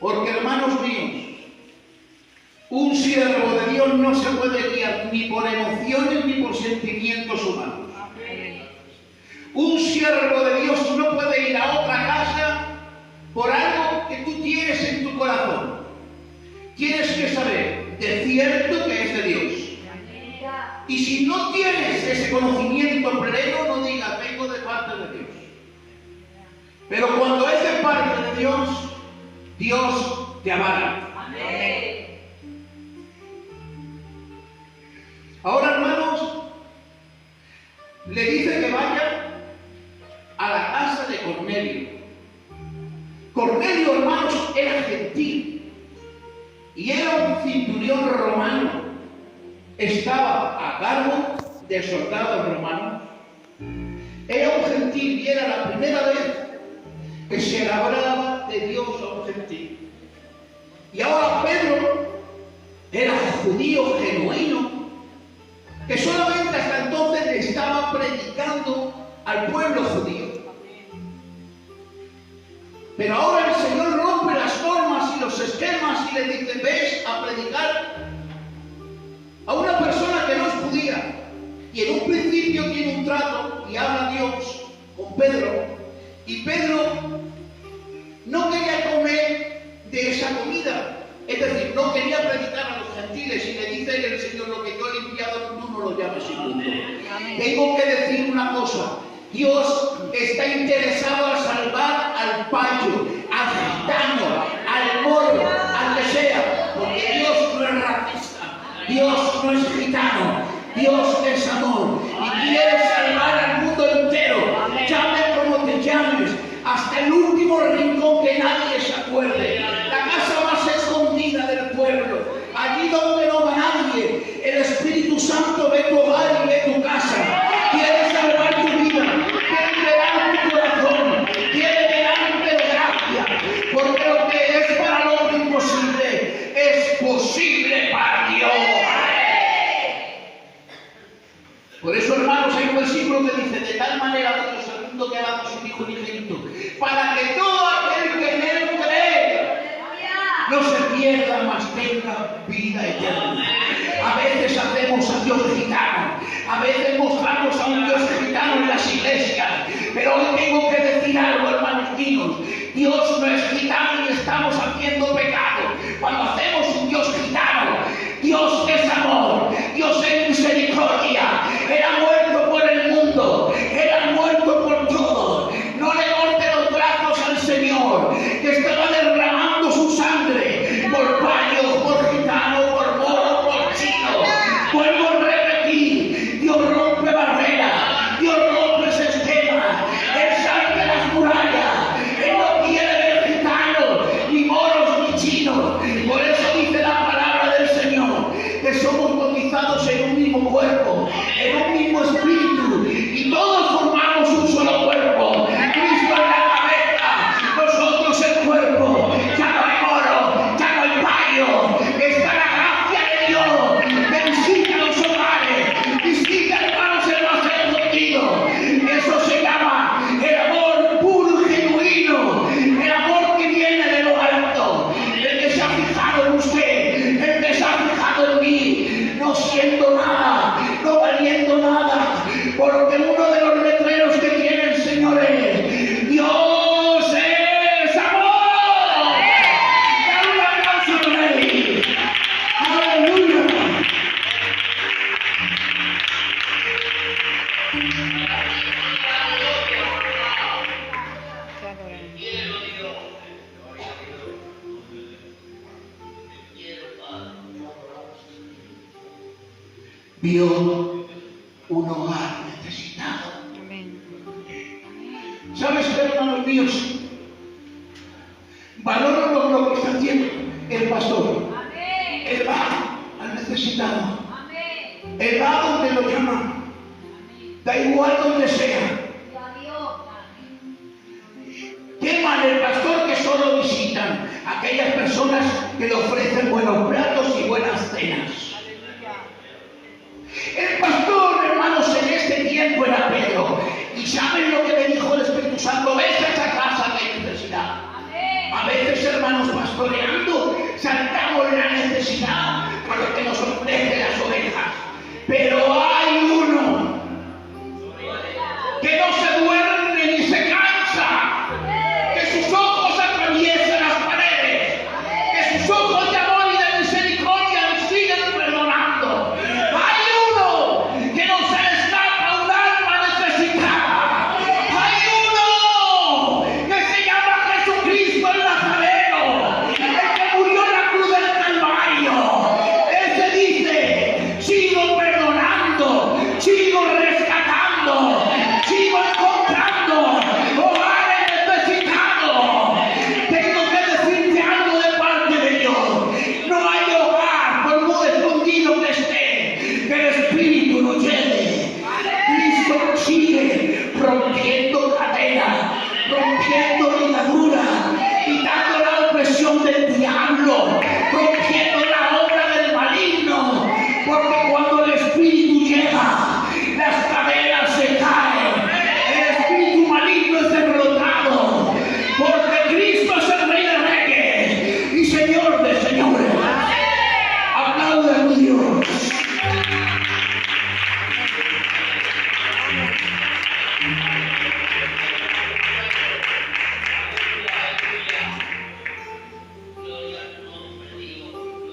Porque, hermanos míos, un siervo de Dios no se puede guiar ni por emociones ni por sentimientos humanos. Un siervo de Dios no puede ir a otra casa por algo que tú tienes en tu corazón. Tienes que saber de cierto que es de Dios. Y si no tienes ese conocimiento pleno, no digas, vengo de parte de Dios. Pero cuando es de parte de Dios, Dios te avala. Amén. Ahora, hermanos, le dice que vaya a la casa de Cornelio. Cornelio, hermanos, era gentil y era un centurión romano. Estaba a cargo de soldados romanos. Era un gentil y era la primera vez que se le hablaba de Dios a un gentil. Y ahora Pedro era judío genuino, que solamente hasta entonces le estaba predicando al pueblo judío. Pero ahora el Señor rompe las normas y los esquemas y le dice, ves a predicar a una persona que no es judía. Y en un principio tiene un trato y habla Dios con Pedro. Y Pedro no quería comer de esa comida. Es decir, no quería predicar a los gentiles. Y le dice el Señor, lo que yo he limpiado, tú no lo llames inmundo. Tengo que decir una cosa. Dios está interesado en salvar al payo, al gitano, al moro, al que sea. Porque Dios no es racista. Dios no es gitano. Dios es amor. Y quiere salvar al mundo entero. Llame como te llames. Hasta el último rincón que nadie se acuerde. La casa más escondida del pueblo. Allí donde no va nadie. El Espíritu Santo ve tu hogar y ve tu casa. Quiere salvar tu vida. Quiere liberar tu corazón. Quiere darte gracia. Porque lo que es para el hombre imposible es posible para Dios. Por eso, hermanos, hay un versículo que dice, de tal manera Dios al mundo que ha dado su Hijo unigénito, para que todo aquel que en él cree no se pierda, mas tenga vida eterna. A veces hacemos a Dios gitano, a veces mostramos a un Dios gitano en las iglesias, pero hoy tengo que decir algo, hermanos míos, Dios no es gitano y estamos haciendo pecado. Cuando hacemos un Dios gitano, Dios es amor, Dios es misericordia. Él ha muerto por el mundo, Él ha muerto por todo. No le corte los brazos al Señor, que estaba derramando su sangre por payo, por gitano, por moro, por chino. Vuelvo a repetir, Dios rompe barreras, Dios rompe ese esquema. Él salta las murallas, Él no quiere ver gitanos, ni moros, ni chinos. Por eso dice la palabra del Señor, que somos bautizados en un mismo cuerpo, en un mismo espíritu, y todos formamos un solo cuerpo. Cristo es la cabeza, nosotros el cuerpo. Ya no hay moro, ya no hay payo. Está la gracia de Dios. Visita los hogares, visita, hermanos, el más escondido. Eso se llama el amor puro y genuino, el amor que viene de lo alto, el que se ha fijado en usted, el que se ha fijado en mí, no siendo nada, no valiendo nada, porque uno de los letreros que tiene el Señor es Dios es amor. Dale un aplauso al Rey. Aleluya. Vio un hogar necesitado. ¿Sabes qué, hermanos míos? Valoro lo que está haciendo el pastor. Él va al necesitado. Él va donde lo llaman. Da igual donde sea. Qué mal el pastor que solo visitan aquellas personas que le ofrecen buenos platos y buenas cenas. El pastor, hermanos, en este tiempo era Pedro. ¿Y saben lo que le dijo el Espíritu Santo? Vete a esa casa que hay necesidad. A veces, hermanos, pastoreamos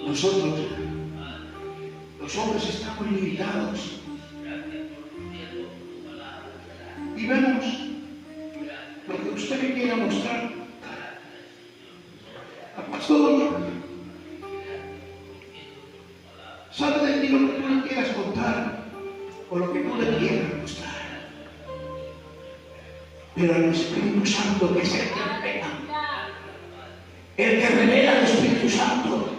Nosotros, los hombres, estamos limitados y vemos lo que usted me quiera mostrar. Pastor, sabe de ti lo que tú le quieras contar o lo que tú le quieras mostrar. Pero el Espíritu Santo, que es el que revela, el que revela al Espíritu Santo,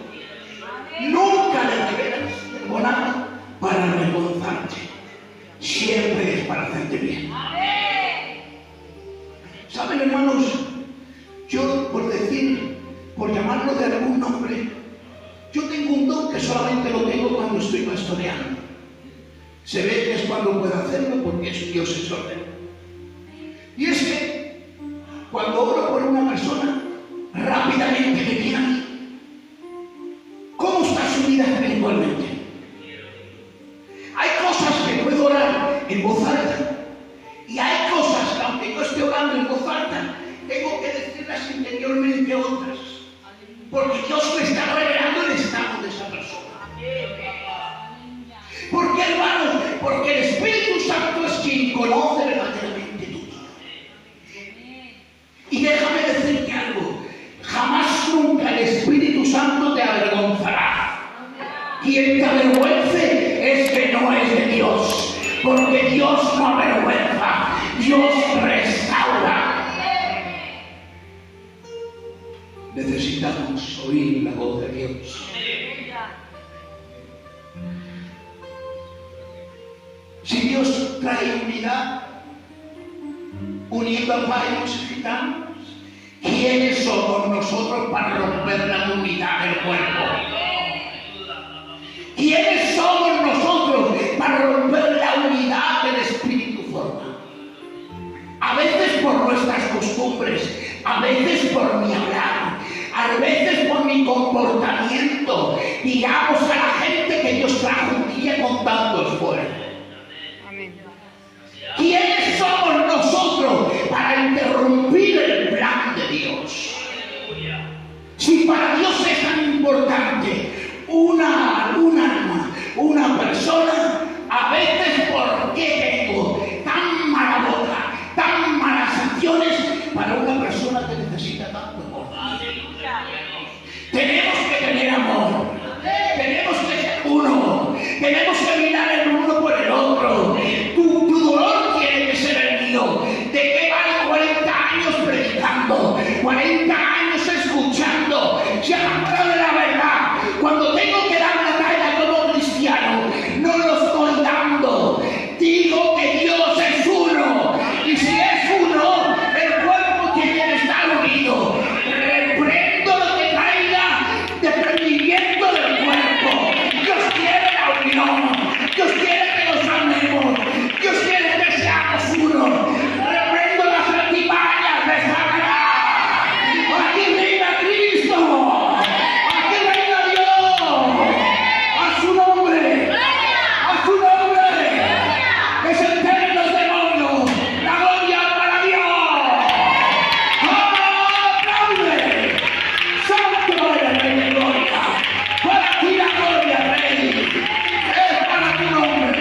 nunca le revela nada para avergonzarte. Siempre es para hacerte bien. ¿Saben, hermanos? Yo, por llamarlo de algún nombre, yo tengo un don que solamente lo tengo cuando estoy pastoreando. Se ve que es cuando puedo hacerlo porque Dios es orden. Y es que cuando oro por una persona, rápidamente me viene a mí. ¿Cómo está su vida espiritualmente? Hay cosas que puedo orar en voz alta y hay cosas que, aunque yo esté orando en voz alta, tengo que decirlas interiormente a otras, porque Dios me está revelando el estado de esa persona. ¿Por qué, hermanos? Porque el Espíritu Santo es quien conoce verdaderamente tu vida. Y déjame decirte algo, jamás nunca el Espíritu Santo te avergonzará. Quien te avergüence es que no es de Dios, porque Dios no avergüenza, Dios restaura. Necesitamos oír la voz de Dios. Si Dios trae unidad, uniendo a varios gitanos, ¿quiénes somos nosotros para romper la unidad del cuerpo? ¿Quiénes somos nosotros para romper la unidad del Espíritu forma? A veces por nuestras costumbres, a veces por mi hablar, a veces por mi comportamiento, digamos a la gente que Dios trajo un día con tanto esfuerzo. ¿Quiénes somos nosotros para interrumpir el plan de Dios? Si para Dios es tan importante un alma, una persona, a veces ¿por qué tengo tan mala boca, tan malas acciones para una persona que necesita tanto amor? Tenemos que tener amor, tenemos que ser uno, tenemos que mirar el uno por el otro. Tu dolor tiene que ser el mío. ¿De qué vale 40 años predicando, 40 años escuchando? Se han hablado de la verdad. Cuando tengo que dar la talla como cristiano, no lo estoy dando. Digo que Dios es uno. Y si es uno, el cuerpo tiene que estar unido. Reprendo lo que traiga de prendimiento del cuerpo. Dios quiere la unión. Dios quiere que nos amemos. Dios quiere que seamos uno. Reprendo las artimañas de Satanás. Aquí reina Cristo. Aquí reina Dios. A su nombre. A su nombre. Que se enteren los demonios. La gloria para Dios. ¡Aplaude! Santo eres, Rey de gloria. Para ti la gloria, Rey. Es para tu nombre.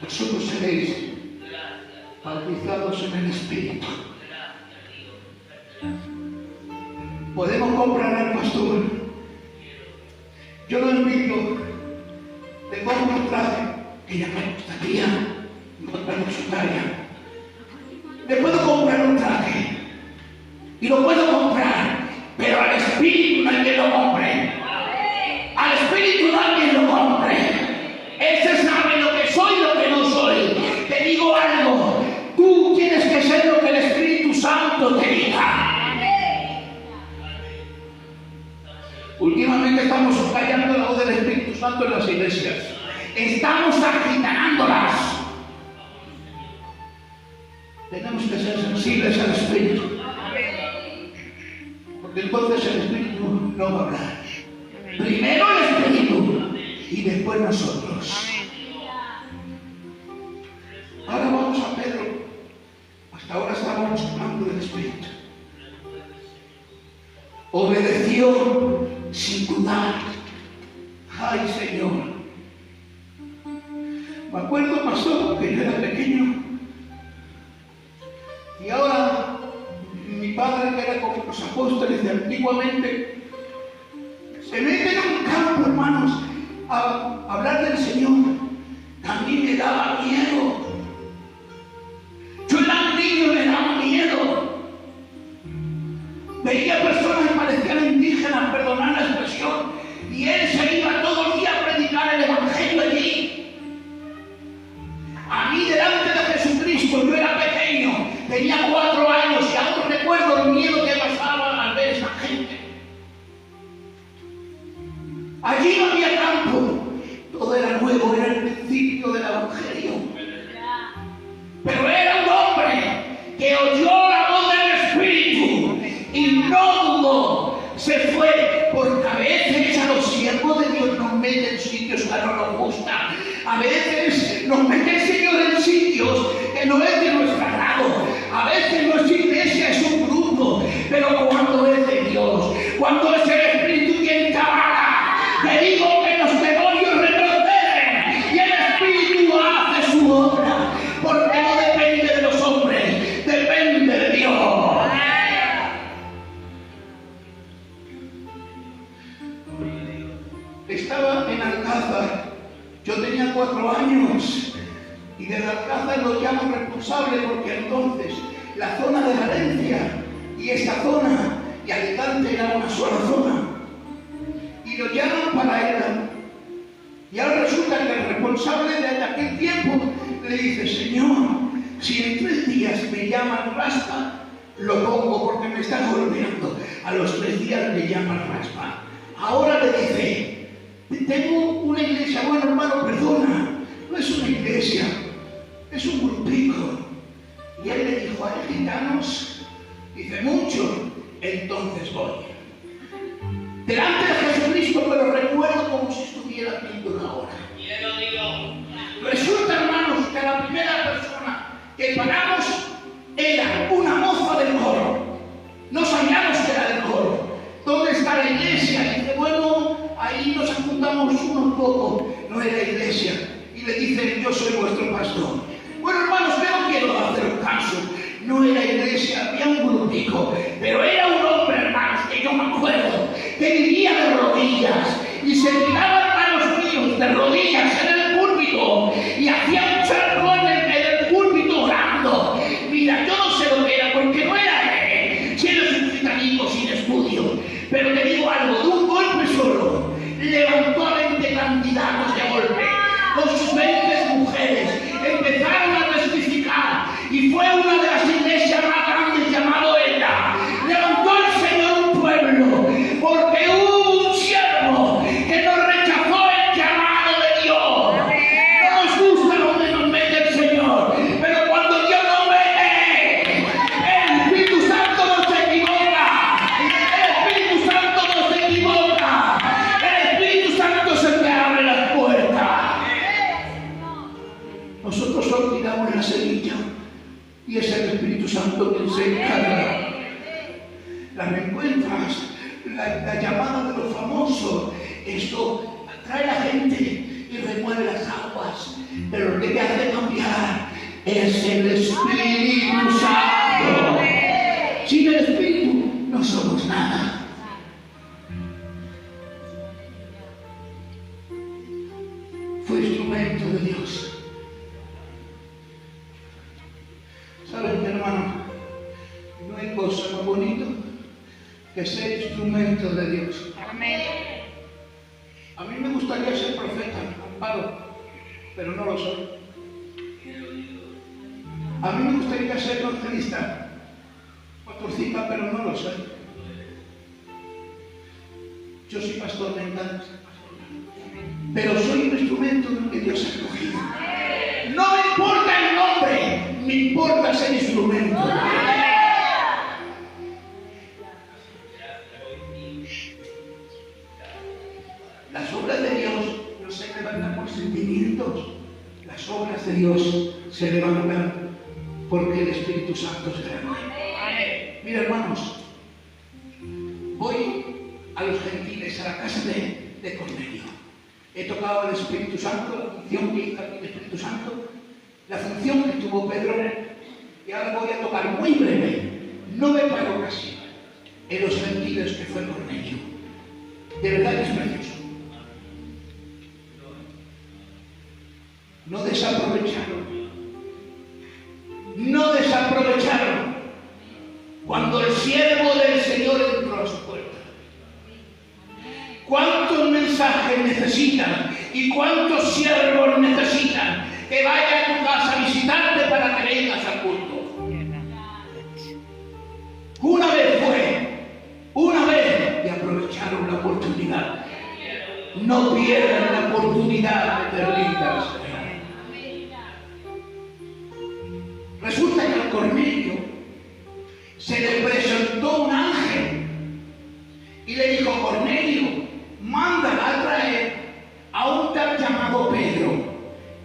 Vosotros seréis bautizados en el Espíritu. Podemos comprar al pastor. Yo lo invito. Le compro un traje que ya me gustaría encontrarlo en su talla. Le puedo comprar un traje y lo puedo comprar, pero al Espíritu nadie lo compre. Al Espíritu nadie lo compre. Ese sabe lo que soy y lo que no soy. Te digo algo, tú tienes que ser lo que el Espíritu Santo te diga. Últimamente estamos callando la voz del Espíritu Santo en las iglesias. Estamos agitanándolas. Tenemos que ser sensibles al Espíritu. Porque entonces el Espíritu no va a hablar. Primero el Espíritu y después nosotros. Obedeció sin dudar. Ay, Señor. Me acuerdo, pastor, que yo era pequeño. Y ahora, mi padre, que era como los apóstoles de antiguamente, se mete en un campo, hermanos, a hablar del Señor. A mí me daba miedo. Yo era un niño, me daba miedo. Veía personas que parecían indígenas, perdonad la expresión, y él se iba todo el día a predicar el Evangelio allí. A mí, delante de Jesucristo, yo era pequeño, tenía 4 años y aún recuerdo el miedo que pasaba al ver a esa gente. Allí no había campo, todo era nuevo, era el principio del Evangelio. Pero era un hombre que oyó la voz del Espíritu y no dudó, se fue, porque a veces a los siervos de Dios nos meten en sitios que no nos gustan. A veces nos mete el Señor en sitios que no es de nuestro agrado. A veces nuestra iglesia es un grupo, pero cuando es de Dios, cuando es el Espíritu quien te avala, te digo que los demonios retroceden y el Espíritu hace su obra, porque no depende de los hombres, depende de Dios. Estaba en Alcázar. Yo tenía 4 años y desde Alcázar lo llaman responsable porque entonces la zona de Valencia y esta zona y Alicante era una sola zona. Y lo llaman para él. Y ahora resulta que el responsable de aquel tiempo le dice: Señor, si en 3 días me llaman raspa, lo pongo porque me están golpeando. A los 3 días le llaman raspa. Ahora le dice: tengo una iglesia. Bueno, hermano, perdona, no es una iglesia, es un grupico. Y él le dijo: ¿hay gitanos? Dice: mucho. Entonces voy. Delante de Jesucristo me lo recuerdo como si estuviera viendo ahora. Resulta, hermanos, que la primera persona que paramos era una moza del coro. No sabíamos que era del coro. ¿Dónde está la iglesia? Y dice: bueno, ahí nos juntamos unos pocos. No era iglesia. Y le dicen: yo soy vuestro pastor. Bueno, hermanos, pero no quiero hacer caso. No era iglesia, había un grupico. Pero era un hombre, hermanos, que yo me acuerdo, que vivía de rodillas y se tiraba, hermanos míos, de rodillas en el púlpito y hacía un charco en el púlpito orando. Mira, yo no sé lo que era, porque no era él, si eres un gitanico sin estudio. Pero te digo algo, de un golpe solo levantó a 20 candidatos de golpe con sus 20 mujeres, empezaron a testificar y fue una de las iglesias más grandes llamado ETA. Levantó el Señor un pueblo porque hubo un siervo que no rechazó el llamado de Dios. No nos gusta donde nos mete el Señor, pero cuando Dios nos mete, el Espíritu Santo no se equivoca. El Espíritu Santo no se equivoca. El Espíritu Santo es el que abre las puertas. Nosotros solo tiramos la semilla y es el Espíritu Santo quien se encarga. La reencuentras, la llamada de los famosos, esto atrae a la gente y remueve las aguas, pero lo que te hace cambiar es el Espíritu Santo. Sin el Espíritu no somos nada. Fue instrumento de Dios. ¿Saben, mi hermano? No hay cosa más bonita que ser instrumento de Dios. Amén. A mí me gustaría ser profeta, Amparo, pero no lo soy. A mí me gustaría ser evangelista, pastorcita, pero no lo soy. Yo soy pastor, me encanta ser pastor, pero soy un instrumento en el que Dios ha escogido. No me importa el nombre, me importa ser instrumento. Las obras de Dios no se levantan por sentimientos. Las obras de Dios se levantan porque el Espíritu Santo se renueva. Mira, hermanos, voy a los gentiles, a la casa de Cornelio. He tocado el Espíritu Santo, la función que hizo aquí el Espíritu Santo, la función que tuvo Pedro, y ahora voy a tocar muy breve, no me paro casi, en los gentiles que fue Cornelio. De verdad que es precioso. No desaprovecharon cuando el siervo del Señor entró a su puerta. ¿Cuántos mensajes necesitan y cuántos siervos necesitan que vaya a tu casa a visitarte para que vengas al culto? Una vez y aprovecharon la oportunidad. No pierdan la oportunidad de servirle al Señor. Resulta que a Cornelio se le presentó un ángel y le dijo: Cornelio, mándala a traer a un tal llamado Pedro,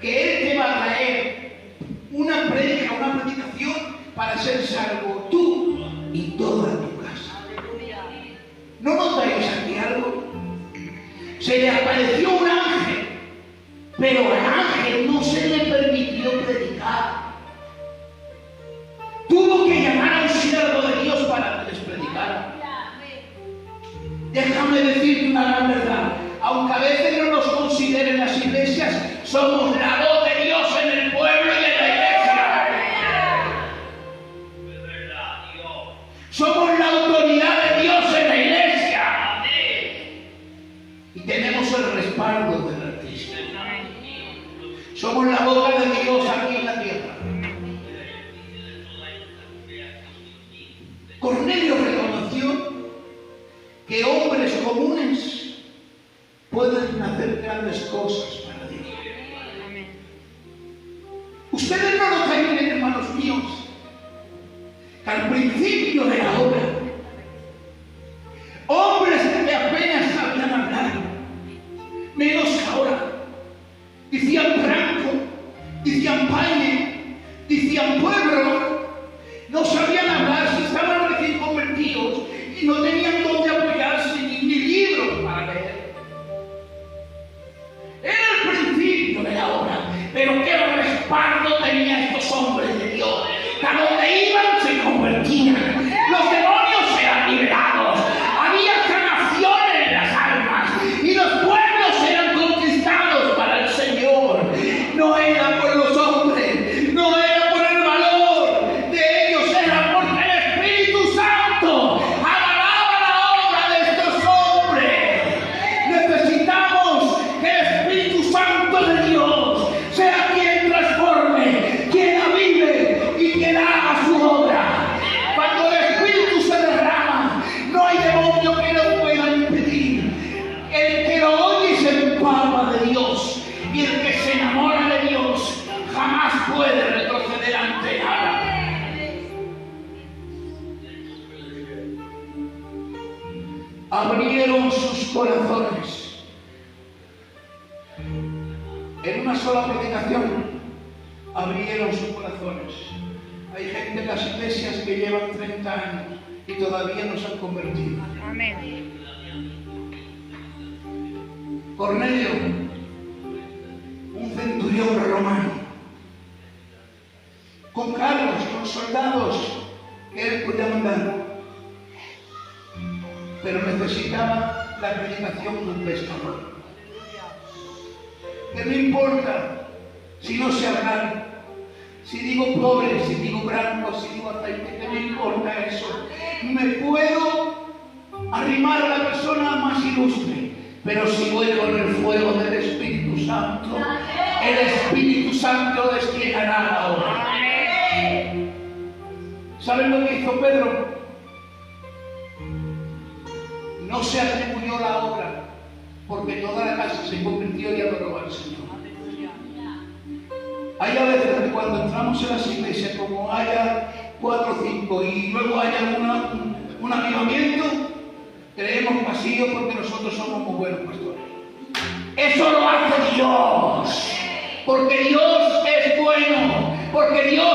que él te va a traer una predicación para ser salvo tú y toda tu casa. ¿No notáis aquí algo? Se le apareció un ángel, pero al ángel no se le permitió predicar. Tuvo que llamar a un siervo de Dios para que les predicara. Déjame decirte una gran verdad. Aunque a veces no nos consideren las iglesias, somos la voz de Dios en el pueblo y en la iglesia. Somos la autoridad de Dios en la iglesia. Y tenemos el respaldo del Altísimo. Somos la boca de Dios aquí en la tierra. Cornelio reconoció que hombres comunes pueden hacer grandes cosas para Dios. Ustedes no lo traen, hermanos míos, que al principio de la obra, hombres que apenas sabían hablar, menos que ahora, decían Franco, decían Paine, decían Pueblo, no sabían hablar, si estaban recién convertidos y no tenían dónde apoyarse ni libros para leer. Era el principio de la obra, pero qué respaldo tenían estos hombres de Dios. A donde iban se convertían, los demonios eran liberados, había sanación en las almas y los pueblos eran conquistados para el Señor. No era por los hombres, no era por el valor de ellos, era porque el Espíritu Santo avalaba la obra de estos hombres. Necesitamos que el Espíritu Santo de Dios sea quien transforme, quien avive y quien haga su obra. Cuando el Espíritu se derrama, no hay demonio que lo pueda impedir. El que lo oye se empapa de Dios, y el que se enamora de Dios jamás puede retroceder ante nada. Abrieron sus corazones. En una sola predicación abrieron sus corazones. Hay gente en las iglesias que llevan 30 años y todavía no se han convertido. Amén. Cornelio, un centurión romano, con carros, con soldados que él podía mandar, pero necesitaba la predicación de un pescador. Que no importa si no sé hablar, si digo pobre, si digo blanco, si digo aceite, que no importa eso. Me puedo arrimar a la persona más ilustre, pero si voy con el fuego del Espíritu Santo, el Espíritu Santo desplegará la obra. ¿Saben lo que hizo Pedro? No se atribuyó la obra, porque toda la casa se convirtió y adoró al Señor. Hay a veces que cuando entramos en las iglesias, como haya 4 o 5 y luego haya un avivamiento, creemos vacío porque nosotros somos muy buenos pastores. Eso lo hace Dios, porque Dios es bueno, porque Dios